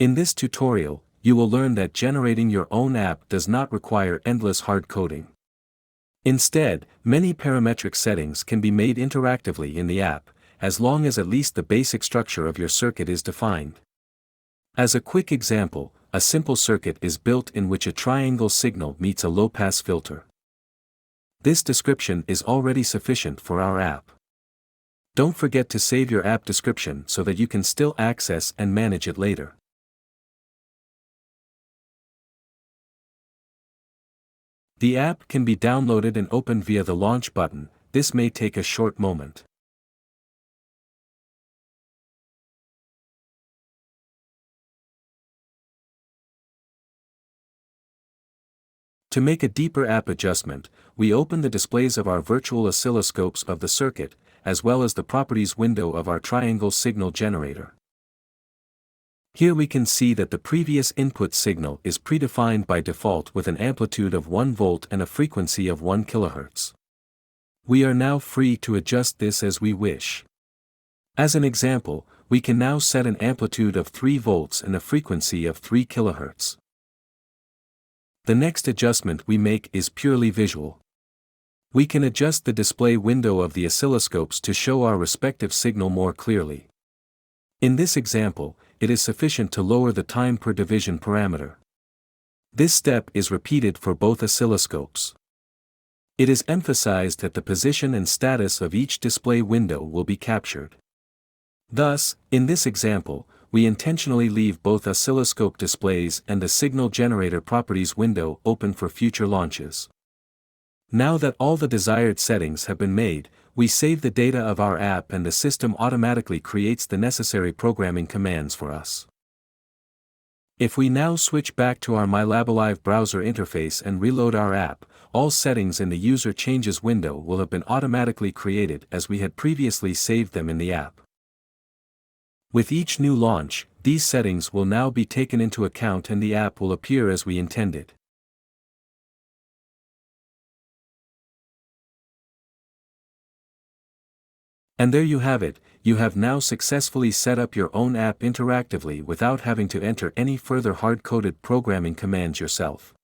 In this tutorial, you will learn that generating your own app does not require endless hard coding. Instead, many parametric settings can be made interactively in the app, as long as at least the basic structure of your circuit is defined. As a quick example, a simple circuit is built in which a triangle signal meets a low-pass filter. This description is already sufficient for our app. Don't forget to save your app description so that you can still access and manage it later. The app can be downloaded and opened via the launch button. This may take a short moment. To make a deeper app adjustment, we open the displays of our virtual oscilloscopes of the circuit, as well as the properties window of our triangle signal generator. Here we can see that the previous input signal is predefined by default with an amplitude of 1 volt and a frequency of 1 kHz. We are now free to adjust this as we wish. As an example, we can now set an amplitude of 3 volts and a frequency of 3 kHz. The next adjustment we make is purely visual. We can adjust the display window of the oscilloscopes to show our respective signal more clearly. In this example, it is sufficient to lower the time per division parameter. This step is repeated for both oscilloscopes. It is emphasized that the position and status of each display window will be captured. Thus, in this example, we intentionally leave both oscilloscope displays and the signal generator properties window open for future launches. Now that all the desired settings have been made, we save the data of our app and the system automatically creates the necessary programming commands for us. If we now switch back to our labAlive browser interface and reload our app, all settings in the user changes window will have been automatically created as we had previously saved them in the app. With each new launch, these settings will now be taken into account and the app will appear as we intended. And there you have it, you have now successfully set up your own app interactively without having to enter any further hard-coded programming commands yourself.